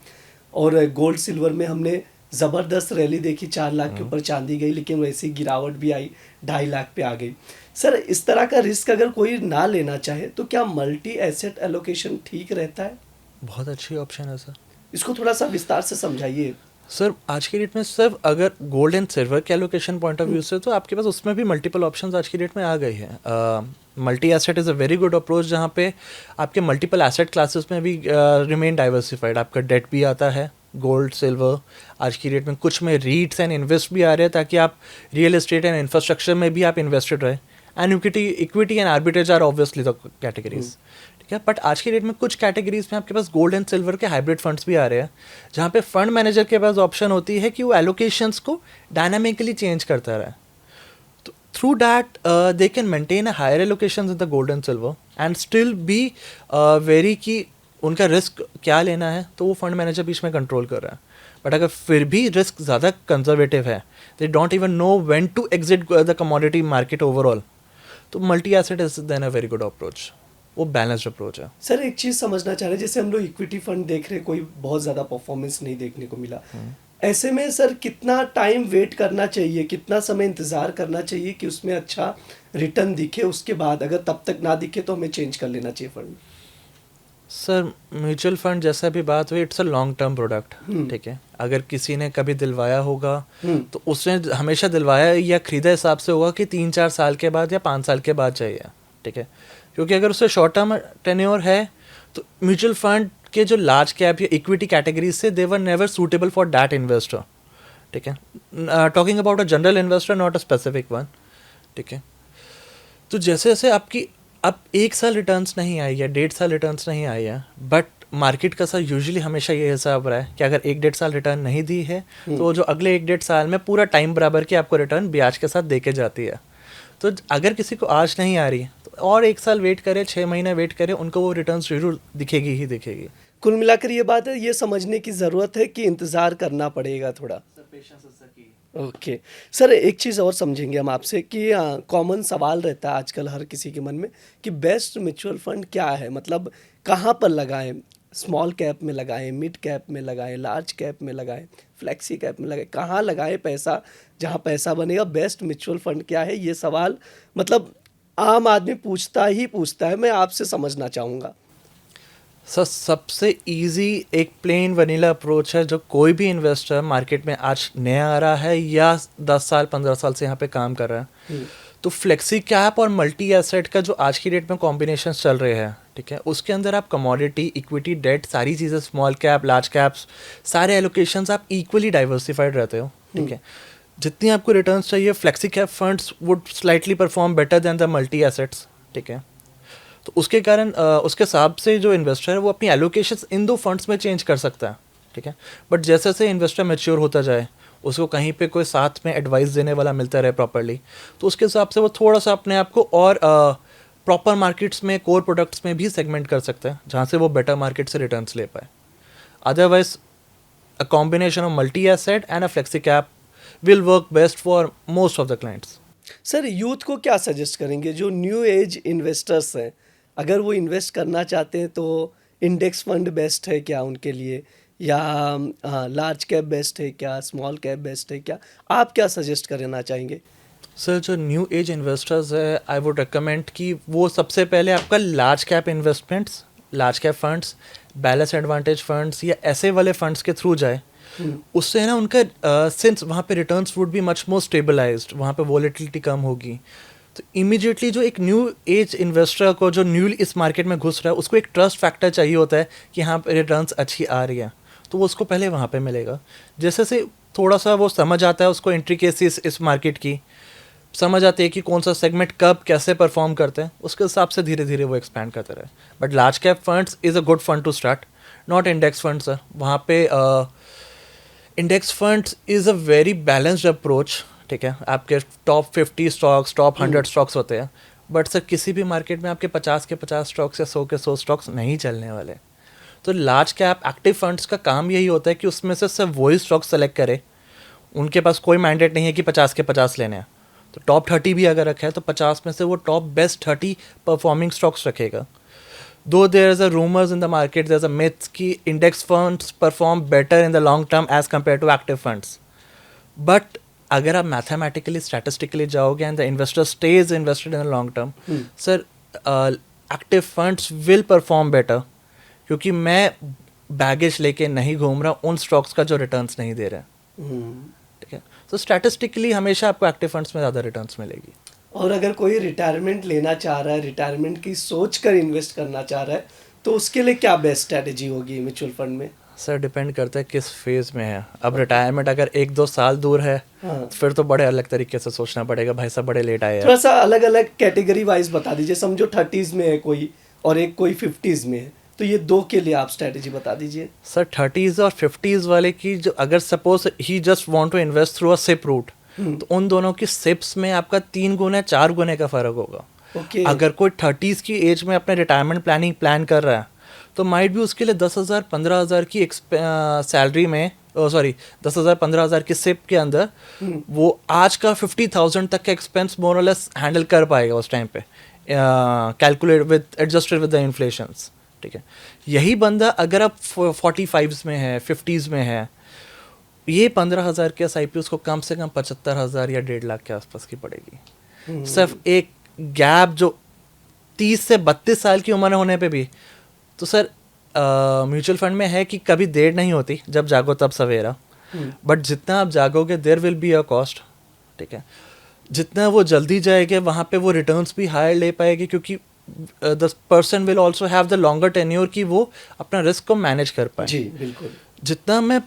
और गोल्ड सिल्वर में हमने ज़बरदस्त रैली देखी, 4 लाख के ऊपर चांदी गई, लेकिन वैसी गिरावट भी आई, 2.5 लाख पे आ गई। सर इस तरह का रिस्क अगर कोई ना लेना चाहे तो क्या मल्टी एसेट एलोकेशन ठीक रहता है? बहुत अच्छी ऑप्शन है सर। इसको थोड़ा सा विस्तार से समझाइए। सर आज की डेट में सिर्फ अगर गोल्ड एंड सिल्वर के एलोकेशन पॉइंट ऑफ व्यू से, तो आपके पास उसमें भी मल्टीपल ऑप्शंस आज की डेट में आ गई हैं। Multi asset is a very good approach, जहाँ पे आपके मल्टीपल एसेट क्लासेस में भी रिमेन डाइवर्सिफाइड। आपका डेट भी आता है, गोल्ड सिल्वर, आज की डेट में कुछ में रीट्स एंड इन्वेस्ट भी आ रहे हैं, ताकि आप रियल एस्टेट एंड इंफ्रास्ट्रक्चर में भी आप इन्वेस्टेड रहे। And equity and arbitrage are obviously the categories, ठीक है। बट आज की डेट में कुछ कैटेगरीज में आपके पास गोल्ड एंड सिल्वर के हाइब्रिड फंड्स भी आ रहे हैं, जहाँ पे फंड मैनेजर के पास ऑप्शन होती है कि वो एलोकेशंस को डायनामिकली चेंज करता रहे। तो through that they can maintain a higher allocations in the gold and silver and still be very कि उनका रिस्क क्या लेना है, तो वो फंड मैनेजर बीच में कंट्रोल कर रहा है। बट अगर फिर भी रिस्क ज़्यादा कंजर्वेटिव है, they don't even know when to exit the commodity market overall, तो multi asset is then a very good approach. वो बैलेंस्ड अप्रोच है। सर एक चीज़ समझना चाह रहे हैं, जैसे हम लोग इक्विटी फंड देख रहे हैं, कोई बहुत ज़्यादा परफॉर्मेंस नहीं देखने को मिला, ऐसे में सर कितना टाइम वेट करना चाहिए, कितना समय इंतज़ार करना चाहिए कि उसमें अच्छा रिटर्न दिखे, उसके बाद अगर तब तक ना दिखे तो हमें चेंज कर लेना चाहिए फंड? सर म्यूचुअल फंड जैसा भी बात हुई, it's a long term product, ठीक है। अगर किसी ने कभी दिलवाया होगा तो उसने हमेशा दिलवाया या खरीदा हिसाब से होगा कि 3-4 साल के बाद या 5 साल के बाद चाहिए, ठीक है। क्योंकि अगर उससे शॉर्ट टर्म टेन्योर है, तो म्यूचुअल फंड के जो लार्ज कैप या इक्विटी कैटेगरीज से they were never suitable for that investor, ठीक है। Talking about a general investor, not a specific one, ठीक है। तो जैसे जैसे आपकी अब 1 साल रिटर्न्स नहीं आई है, 1.5 साल रिटर्न्स नहीं आई है, बट मार्केट का सर यूजुअली हमेशा ये हिसाब रहा है कि अगर 1-1.5 साल रिटर्न नहीं दी है, तो जो अगले 1-1.5 साल में पूरा टाइम बराबर की आपको रिटर्न ब्याज के साथ दे के जाती है। तो अगर किसी को आज नहीं आ रही तो और 1 साल वेट करे, 6 महीने वेट करे, उनको वो रिटर्न जरूर दिखेगी ही दिखेगी। कुल मिलाकर ये बात है, ये समझने की ज़रूरत है कि इंतज़ार करना पड़ेगा थोड़ा। ओके सर, एक चीज़ और समझेंगे हम आपसे कि कॉमन सवाल रहता है आजकल हर किसी के मन में कि बेस्ट म्यूचुअल फंड क्या है, मतलब कहाँ पर लगाएं, स्मॉल कैप में लगाएं, मिड कैप में लगाएं, लार्ज कैप में लगाएं, फ्लेक्सी कैप में लगाएं, कहाँ लगाएं पैसा जहाँ पैसा बनेगा, बेस्ट म्यूचुअल फंड क्या है, ये सवाल मतलब आम आदमी पूछता ही पूछता है, मैं आपसे समझना चाहूँगा। सर सबसे इजी एक प्लेन वनीला अप्रोच है जो कोई भी इन्वेस्टर मार्केट में आज नया आ रहा है या 10 साल 15 साल से यहाँ पे काम कर रहा है, तो फ्लेक्सी कैप और मल्टी एसेट का जो आज की डेट में कॉम्बिनेशन चल रहे हैं, ठीक है, उसके अंदर आप कमोडिटी, इक्विटी, डेट, सारी चीज़ें, स्मॉल कैप, लार्ज कैप्स, सारे एलोकेशंस आप इक्वली डाइवर्सिफाइड रहते हो, ठीक है। जितनी आपको रिटर्न्स चाहिए, flexi cap funds would slightly perform better than the multi assets, ठीक है। तो उसके कारण उसके हिसाब से जो इन्वेस्टर है वो अपनी एलोकेशंस इन 2 फंड्स में चेंज कर सकता है, ठीक है। बट जैसे जैसे इन्वेस्टर मैच्योर होता जाए, उसको कहीं पे कोई साथ में एडवाइस देने वाला मिलता रहे प्रॉपरली, तो उसके हिसाब से वो थोड़ा सा अपने आप को और प्रॉपर मार्केट्स में, कोर प्रोडक्ट्स में भी सेगमेंट कर सकते हैं, जहाँ से वो बेटर मार्केट से रिटर्न्स ले पाए। Otherwise a combination of multi asset and a flexi cap will work best for most of the clients. Sir youth को क्या सजेस्ट करेंगे जो न्यू एज इन्वेस्टर्स हैं, अगर वो इन्वेस्ट करना चाहते हैं तो इंडेक्स फंड बेस्ट है क्या उनके लिए, या लार्ज कैप बेस्ट है क्या, स्मॉल कैप बेस्ट है क्या, आप क्या सजेस्ट करना चाहेंगे? सर जो न्यू एज इन्वेस्टर्स है आई वुड रिकमेंड कि वो सबसे पहले आपका large cap investments, large cap funds, balance advantage funds या ऐसे वाले फंड्स के थ्रू जाए। उससे ना उनका सिंस वहाँ पे returns would be much more stabilized, वहाँ पे वॉलेटिलिटी कम होगी, तो इमीडिएटली जो एक न्यू एज इन्वेस्टर को जो न्यू इस मार्केट में घुस रहा है उसको एक ट्रस्ट फैक्टर चाहिए होता है कि हाँ रिटर्न्स अच्छी आ रही है, तो वो उसको पहले वहाँ पे मिलेगा। जैसे से थोड़ा सा वो समझ आता है उसको इंट्रिकेसीज इस मार्केट की, समझ आती है कि कौन सा सेगमेंट कब कैसे परफॉर्म करते हैं, उसके हिसाब से धीरे धीरे वो एक्सपैंड करते रहे। But large cap funds is a good fund to start, not index funds है। वहाँ पे index funds is a very balanced approach, ठीक है, आपके टॉप 50 स्टॉक्स, टॉप 100 स्टॉक्स होते हैं, बट सर किसी भी मार्केट में आपके 50 के 50 स्टॉक्स या 100 के 100 स्टॉक्स नहीं चलने वाले। तो लार्ज कैप एक्टिव फंड्स का काम यही होता है कि उसमें से सिर्फ वही स्टॉक्स सेलेक्ट करे, उनके पास कोई मैंडेट नहीं है कि 50 के 50 लेने हैं, तो टॉप 30 भी अगर रखा है तो 50 में से वो टॉप बेस्ट 30 परफॉर्मिंग स्टॉक्स रखेगा। Though there is a rumours in the market, there is a myth कि index funds perform better in the long term as compared to active funds, but अगर आप मैथमेटिकली स्टैटिस्टिकली जाओगे and the investor stays invested in the long term, sir active funds will perform better, क्योंकि मैं baggage लेके नहीं घूम रहा उन स्टॉक्स का जो रिटर्न्स नहीं दे रहे हैं, ठीक है। तो स्टैटिस्टिकली हमेशा आपको एक्टिव फंड्स में ज़्यादा रिटर्न्स मिलेगी। और अगर कोई रिटायरमेंट लेना चाह रहा है, रिटायरमेंट की सोच कर इन्वेस्ट करना चाह रहा है, तो उसके लिए क्या बेस्ट स्ट्रैटेजी होगी म्यूचुअल फंड में? सर डिपेंड करता है किस फेज़ में है। अब रिटायरमेंट अगर 1-2 साल दूर है, हाँ। फिर तो बड़े अलग तरीके से सोचना पड़ेगा, भाई साहब बड़े लेट आए हैं। थोड़ा सा अलग अलग कैटेगरी वाइज बता दीजिए, समझो 30s में है कोई और एक कोई 50s में है, तो ये दो के लिए आप स्ट्रैटेजी बता दीजिए। सर 30s और 50s वाले की जो अगर suppose he just want to invest through a SIP route, तो उन दोनों की सिप्स में आपका 3 गुने 4 गुने का फ़र्क होगा। ओके। अगर कोई 30s की एज में अपने रिटायरमेंट प्लानिंग प्लान कर रहा है तो माइट भी उसके लिए 10,000 15,000 की सैलरी में, सॉरी 10,000 15,000 की सिप के अंदर वो आज का 50,000 तक का एक्सपेंस मोर और लेस हैंडल कर पाएगा उस टाइम पे, calculate with adjusted with the inflations, ठीक है। यही बंदा अगर आप 45s में है, 50s में है, ये 15,000 के SIP उसको कम से कम 75,000 या 1.5 लाख के आसपास की पड़ेगी। सिर्फ एक गैप जो 30 से 32 साल की उम्र होने पे भी, तो सर म्यूचुअल फंड में है कि कभी देर नहीं होती, जब जागो तब सवेरा, बट जितना आप जागोगे there will be a cost, ठीक है। जितना वो जल्दी जाएगा वहाँ पे वो रिटर्न्स भी हायर ले पाएगी, क्योंकि the person will also have the longer tenure कि वो अपना रिस्क को मैनेज कर पाए। जी बिल्कुल। जितना मैं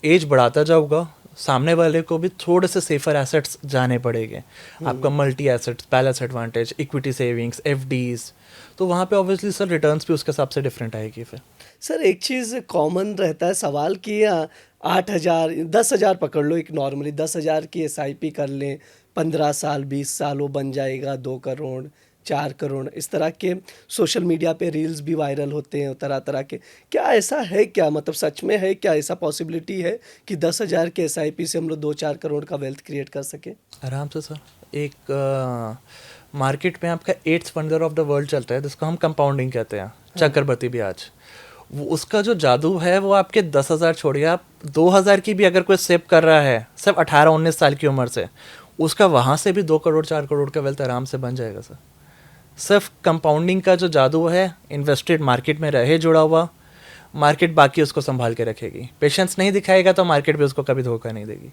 एज बढ़ाता जाऊँगा, सामने वाले को भी थोड़े से सेफर एसेट्स जाने पड़ेंगे। आपका multi assets, balance advantage, equity savings, FDs, तो वहाँ पे ऑब्वियसली सर रिटर्न्स भी उसके हिसाब से डिफरेंट आएगी। फिर सर एक चीज़ कॉमन रहता है सवाल कि 8,000 10,000 पकड़ लो, एक नॉर्मली 10,000 की SIP कर लें, 15 साल 20 साल वो बन जाएगा 2 करोड़ 4 करोड़, इस तरह के सोशल मीडिया पे रील्स भी वायरल होते हैं तरह तरह के। क्या ऐसा है क्या, मतलब सच में है क्या, ऐसा पॉसिबिलिटी है कि 10,000 के SIP से हम लोग 2-4 करोड़ का वेल्थ क्रिएट कर सकें? आराम से सर। एक मार्केट में आपका 8th wonder of the world चलता है जिसको हम कंपाउंडिंग कहते हैं, चक्रवृद्धि ब्याज। वो उसका जो जादू है वो आपके 10,000 छोड़िए, आप 2,000 की भी अगर कोई सेव कर रहा है सिर्फ 18-19 साल की उम्र से, उसका वहाँ से भी 2 करोड़ 4 करोड़ का वेल्थ आराम से बन जाएगा सर। सिर्फ कंपाउंडिंग का जो जादू है, इन्वेस्टेड मार्केट में रहे जुड़ा हुआ, मार्केट बाकी उसको संभाल के रखेगी। पेशेंस नहीं दिखाएगा तो मार्केट भी उसको कभी धोखा नहीं देगी।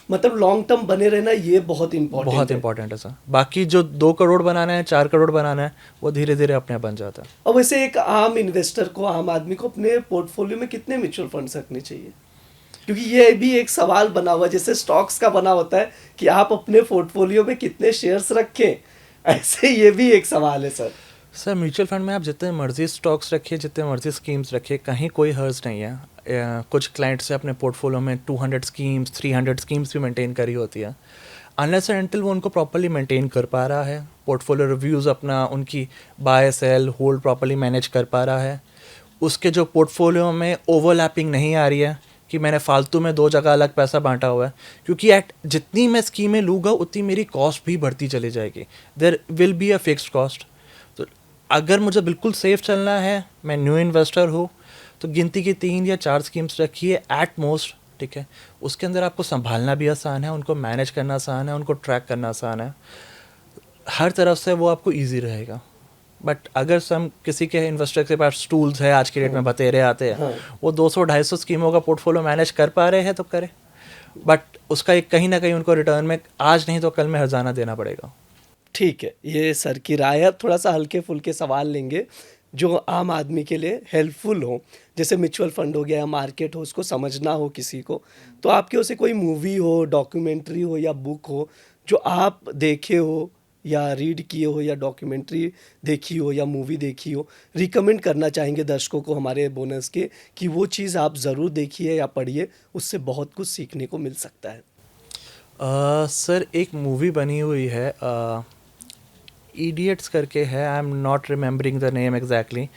मतलब लॉन्ग टर्म बने रहना ये बहुत बहुत इंपॉर्टेंट है सर। बाकी जो 2 करोड़ बनाना है, 4 करोड़ बनाना है, वो धीरे धीरे अपने आप बन जाता है। और वैसे एक आम इन्वेस्टर को, आम आदमी को अपने पोर्टफोलियो में कितने म्यूचुअल फंड्स रखने चाहिए? क्योंकि ये भी एक सवाल बना हुआ, जैसे स्टॉक्स का बना होता है कि आप अपने पोर्टफोलियो में कितने शेयर्स रखें, ऐसे ये भी एक सवाल है सर। सर म्यूचुअल फंड में आप जितने मर्जी स्टॉक्स रखिए, जितने मर्जी स्कीम्स रखिए, कहीं कोई हर्ज नहीं है। कुछ क्लाइंट्स से अपने पोर्टफोलियो में 200 स्कीम्स 300 स्कीम्स भी मेंटेन करी होती है। अनलेस एंड अनटिल वो उनको प्रॉपर्ली मेंटेन कर पा रहा है, पोर्टफोलियो रिव्यूज़ अपना उनकी buy sell hold properly manage कर पा रहा है, उसके जो पोर्टफोलियो में ओवरलैपिंग नहीं आ रही है कि मैंने फालतू में 2 जगह अलग पैसा बांटा हुआ है, क्योंकि एट जितनी मैं स्कीमें लूँगा उतनी मेरी कॉस्ट भी बढ़ती चली जाएगी। There will be a fixed cost. तो अगर मुझे बिल्कुल सेफ चलना है, मैं न्यू इन्वेस्टर हूँ, तो तो गिनती की 3 या 4 स्कीम्स रखिए एट मोस्ट, ठीक है। उसके अंदर आपको संभालना भी आसान है, उनको मैनेज करना आसान है, उनको ट्रैक करना आसान है, हर तरफ से वो आपको ईजी रहेगा। बट अगर हम किसी के इन्वेस्टर के पास टूल्स है, आज की डेट में बतेरे आते हैं, वो 200-250 स्कीमों का पोर्टफोलियो मैनेज कर पा रहे हैं तो करें, बट उसका एक कहीं ना कहीं उनको रिटर्न में आज नहीं तो कल में हर्जाना देना पड़ेगा। ठीक है, ये सर की राय है। अब थोड़ा सा हल्के फुल्के सवाल लेंगे जो आम आदमी के लिए हेल्पफुल हो, जैसे म्यूचुअल फंड हो गया या मार्केट हो, उसको समझना हो किसी को। तो आपके उसे कोई मूवी हो, डॉक्यूमेंट्री हो या बुक हो जो आप देखे हो या रीड किए हो या डॉक्यूमेंट्री देखी हो या मूवी देखी हो, रिकमेंड करना चाहेंगे दर्शकों को हमारे बोनस के कि वो चीज़ आप ज़रूर देखिए या पढ़िए, उससे बहुत कुछ सीखने को मिल सकता है। सर एक मूवी बनी हुई है, इडियट्स करके है, I am not remembering the name exactly.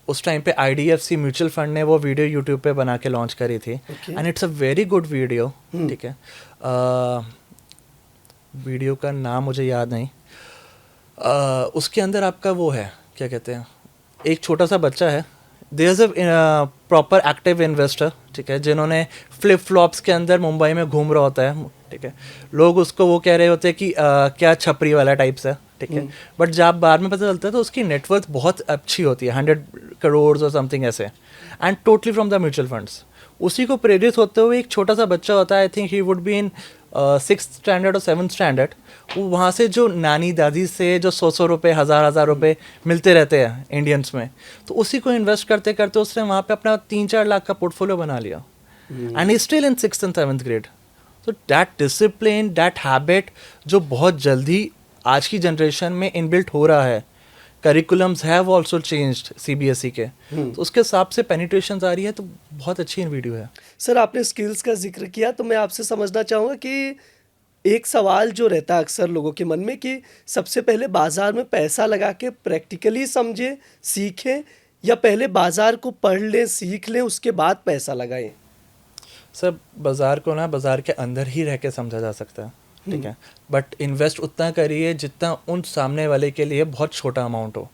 उस टाइम पे IDFC म्यूचुअल फंड ने वो वीडियो यूट्यूब पे बना के लॉन्च करी थी, and it's a very good video, ठीक है। वीडियो का नाम मुझे याद नहीं। उसके अंदर आपका वो है, क्या कहते हैं, एक छोटा सा बच्चा है, there is a proper active investor, ठीक है, जिन्होंने फ्लिप फ्लॉप्स के अंदर मुंबई में घूम रहा होता है, ठीक है। लोग उसको वो कह रहे होते हैं कि क्या छपरी वाला टाइप्स है, ठीक है, बट जब बाद में पता चलता है तो उसकी नेटवर्थ बहुत अच्छी होती है, 100 करोड़ और समथिंग ऐसे, and totally from the mutual funds. उसी को प्रेरित होते हुए एक छोटा सा बच्चा होता है, I think he would be in 6th standard और 7th स्टैंडर्ड, वो वहाँ से जो नानी दादी से जो 100 रुपये, हज़ार रुपये मिलते रहते हैं इंडियंस में, तो उसी को इन्वेस्ट करते करते उसने वहाँ पे अपना 3-4 लाख का पोर्टफोलियो बना लिया, and he still in 6th and 7th grade. तो दैट डिसिप्लिन, दैट हैबिट जो बहुत जल्दी आज की जनरेशन में इनबिल्ट हो रहा है, curriculums have also changed CBSE के, तो उसके हिसाब से पेनिट्रेशन आ रही है, तो बहुत अच्छी वीडियो है। सर आपने स्किल्स का जिक्र किया, तो मैं आपसे समझना चाहूँगा कि एक सवाल जो रहता है अक्सर लोगों के मन में कि सबसे पहले बाजार में पैसा लगा के प्रैक्टिकली समझें, सीखें, या पहले बाजार को पढ़ लें, सीख लें, उसके बाद पैसा लगाएं। सर बाज़ार को ना बाज़ार के अंदर ही रह के समझा जा सकता है, ठीक है, बट इन्वेस्ट उतना करिए जितना उन सामने वाले के लिए बहुत छोटा अमाउंट हो।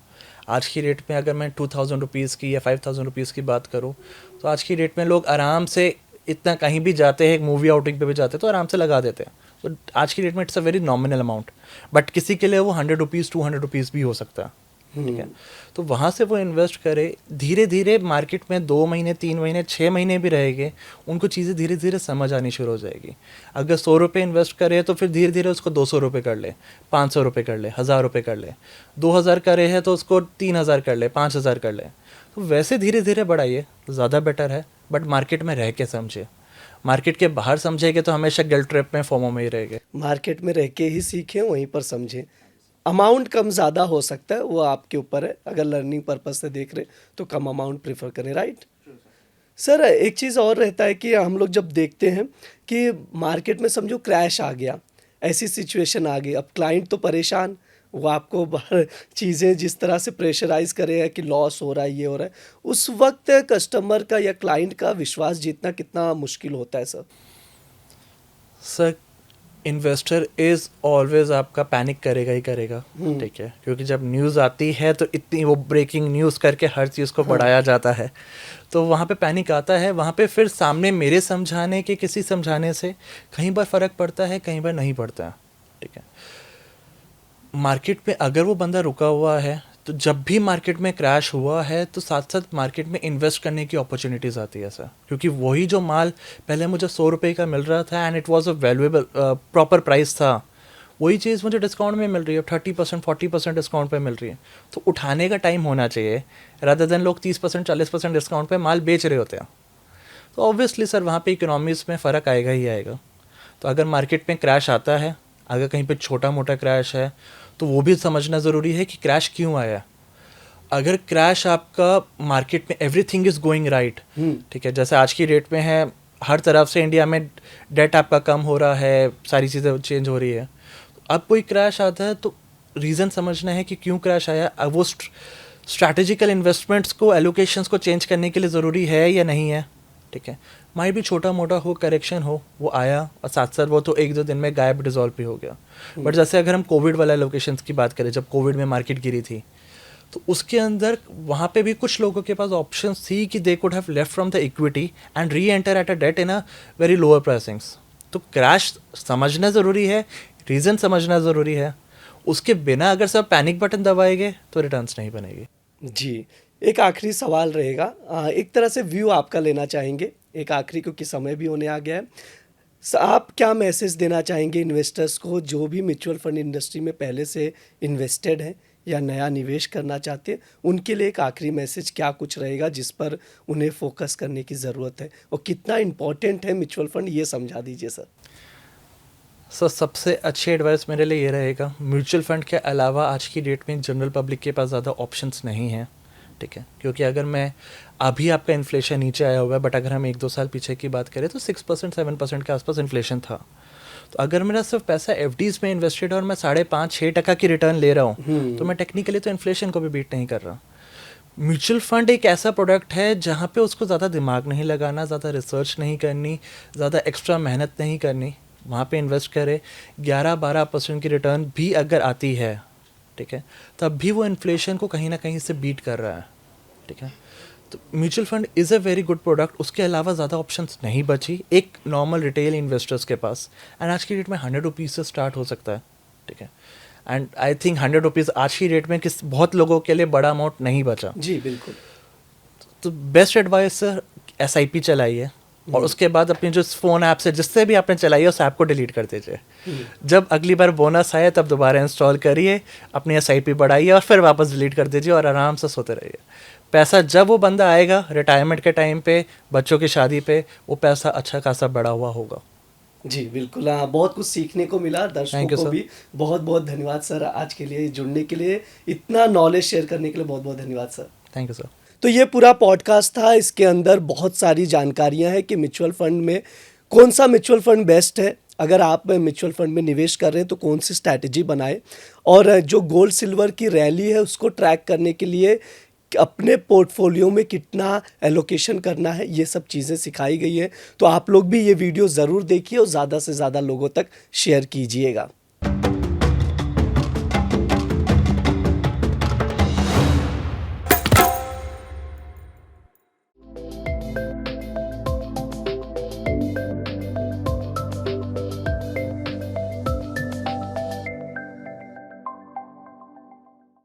आज की रेट में अगर मैं 2000 रुपीज़ की या 5000 रुपीज़ की बात करूँ, तो आज की रेट में लोग आराम से इतना कहीं भी जाते हैं, एक मूवी आउटिंग पे भी जाते हैं तो आराम से लगा देते हैं, तो आज की रेट में it's a very nominal amount, but किसी के लिए वो 100 रुपीज़ 200 रुपीज़ भी हो सकता है, ठीक है। तो वहाँ से वो इन्वेस्ट करे, धीरे धीरे मार्केट में 2 महीने 3 महीने 6 महीने भी रहेंगे, उनको चीज़ें धीरे धीरे समझ आनी शुरू हो जाएगी। अगर 100 रुपये इन्वेस्ट करे तो फिर धीरे धीरे उसको 200 रुपये कर ले, 500 रुपये कर ले, 1000 रुपये कर ले, 2000 करे है तो उसको 3000 कर ले, 5000 कर ले, तो वैसे धीरे धीरे बढ़ाइए, ज़्यादा बेटर है। बट मार्केट में रह के समझे, मार्केट के बाहर समझेंगे तो हमेशा गिल्ट ट्रैप में, फोमो में ही रहेंगे। मार्केट में रह के ही सीखें, वहीं पर समझें। अमाउंट कम ज़्यादा हो सकता है, वो आपके ऊपर है। अगर लर्निंग पर्पस से देख रहे हैं तो कम अमाउंट प्रेफर करें, राइट। सर एक चीज़ और रहता है कि हम लोग जब देखते हैं कि मार्केट में समझो क्रैश आ गया, ऐसी सिचुएशन आ गई, अब क्लाइंट तो परेशान, वो आपको बाहर चीज़ें जिस तरह से प्रेशराइज करे हैं कि लॉस हो रहा है, ये हो रहा है, उस वक्त कस्टमर का या क्लाइंट का विश्वास जीतना कितना मुश्किल होता है sir? Sir investor is always आपका पैनिक करेगा ही करेगा, ठीक है, क्योंकि जब न्यूज़ आती है तो इतनी वो ब्रेकिंग न्यूज़ करके हर चीज़ को बढ़ाया जाता है, तो वहाँ पे पैनिक आता है। वहाँ पे फिर सामने मेरे समझाने के किसी समझाने से कहीं बार फ़र्क पड़ता है, कहीं बार नहीं पड़ता है, ठीक है। मार्केट में अगर वो बंदा रुका हुआ है, तो जब भी मार्केट में क्रैश हुआ है तो साथ साथ मार्केट में इन्वेस्ट करने की अपॉर्चुनिटीज़ आती है सर, क्योंकि वही जो माल पहले मुझे 100 रुपये का मिल रहा था and it was a valuable proper price था, वही चीज़ मुझे डिस्काउंट में मिल रही है, 30% 40% डिस्काउंट पे मिल रही है, तो उठाने का टाइम होना चाहिए, रादर देन लोग 30% 40% डिस्काउंट पे माल बेच रहे होते हैं। तो ऑब्वियसली सर वहाँ पे इकोनॉमीज़ में फ़र्क आएगा ही आएगा। तो अगर मार्केट में क्रैश आता है, अगर कहीं पे छोटा मोटा क्रैश है, तो वो भी समझना ज़रूरी है कि क्रैश क्यों आया। अगर क्रैश आपका मार्केट में एवरीथिंग इज़ गोइंग राइट, ठीक है, जैसे आज की डेट में है, हर तरफ से इंडिया में डेट आपका कम हो रहा है, सारी चीज़ें चेंज हो रही है, अब कोई क्रैश आता है तो रीज़न समझना है कि क्यों क्रैश आया। अब वो स्ट्रैटेजिकल इन्वेस्टमेंट्स को, एलोकेशंस को चेंज करने के लिए ज़रूरी है या नहीं है, ठीक है। माइट भी छोटा मोटा हो, करेक्शन हो, वो आया और साथ साथ वो तो 1-2 दिन में गायब, डिजॉल्व भी हो गया। बट जैसे अगर हम कोविड वाला एलोकेशंस की बात करें, जब कोविड में मार्केट गिरी थी, तो उसके अंदर वहाँ पे भी कुछ लोगों के पास ऑप्शन थी कि they could have left from the equity and reenter at a date in a very lower pricings. तो क्रैश समझना ज़रूरी है, रीज़न समझना ज़रूरी है। उसके बिना अगर सब पैनिक बटन दबाएंगे तो रिटर्न्स नहीं बनेगी। जी, एक आखिरी सवाल रहेगा, एक तरह से व्यू आपका लेना चाहेंगे, एक आखिरी, क्योंकि समय भी होने आ गया है। आप क्या मैसेज देना चाहेंगे इन्वेस्टर्स को जो भी म्यूचुअल फंड इंडस्ट्री में पहले से इन्वेस्टेड हैं या नया निवेश करना चाहते हैं, उनके लिए एक आखिरी मैसेज क्या कुछ रहेगा जिस पर उन्हें फोकस करने की ज़रूरत है और कितना इम्पोर्टेंट है म्यूचुअल फंड, ये समझा दीजिए सर। सर सबसे अच्छी एडवाइस मेरे लिए ये रहेगा, म्यूचुअल फंड के अलावा आज की डेट में जनरल पब्लिक के पास ज़्यादा ऑप्शंस नहीं हैं, ठीक है। क्योंकि अगर मैं अभी आपका इन्फ्लेशन नीचे आया हुआ है, बट अगर हम 1-2 साल पीछे की बात करें तो 6% 7% के आसपास इन्फ्लेशन था। तो अगर मेरा सिर्फ पैसा एफडीज़ में इन्वेस्टेड है और मैं 5.5-6% की रिटर्न ले रहा हूँ, तो मैं टेक्निकली तो इन्फ्लेशन को भी बीट नहीं कर रहा। म्यूचुअल फंड एक ऐसा प्रोडक्ट है जहाँ पे उसको ज़्यादा दिमाग नहीं लगाना, ज़्यादा रिसर्च नहीं करनी, ज़्यादा एक्स्ट्रा मेहनत नहीं करनी। वहाँ पे इन्वेस्ट करे, 11-12% की रिटर्न भी अगर आती है, ठीक है, तब भी वो इन्फ्लेशन को कहीं ना कहीं से बीट कर रहा है, ठीक है। तो mutual fund is a very good product. उसके अलावा ज़्यादा ऑप्शंस नहीं बची एक नॉर्मल रिटेल इन्वेस्टर्स के पास। एंड आज की डेट में 100 रुपीज़ से स्टार्ट हो सकता है, ठीक है। एंड आई थिंक 100 रुपीज़ आज की डेट में किस बहुत लोगों के लिए बड़ा अमाउंट नहीं बचा। जी बिल्कुल। तो बेस्ट एडवाइस सर, SIP चलाइए और उसके बाद अपनी जो फ़ोन ऐप से जिससे भी आपने चलाई है उस ऐप को डिलीट कर दीजिए। जब अगली बार बोनस आए तब दोबारा इंस्टॉल करिए, अपनी SIP बढ़ाइए और फिर वापस डिलीट कर दीजिए और आराम से सोते रहिए। पैसा जब वो बंदा आएगा रिटायरमेंट के टाइम पे, बच्चों की शादी पे, वो पैसा अच्छा खासा बढ़ा हुआ होगा। जी बिल्कुल, हाँ, बहुत कुछ सीखने को मिला। दर्शकों Thank you, को sir. भी बहुत बहुत धन्यवाद सर, आज के लिए जुड़ने के लिए, इतना नॉलेज शेयर करने के लिए बहुत बहुत धन्यवाद सर। Thank you sir. तो ये पूरा पॉडकास्ट था, इसके अंदर बहुत सारी जानकारियां हैं कि म्यूचुअल फंड में कौन सा म्यूचुअल फंड बेस्ट है, अगर आप म्यूचुअल फंड में निवेश कर रहे हैं तो कौन सी स्ट्रैटेजी बनाए, और जो गोल्ड सिल्वर की रैली है उसको ट्रैक करने के लिए अपने पोर्टफोलियो में कितना एलोकेशन करना है, ये सब चीज़ें सिखाई गई है। तो आप लोग भी ये वीडियो ज़रूर देखिए और ज़्यादा से ज़्यादा लोगों तक शेयर कीजिएगा।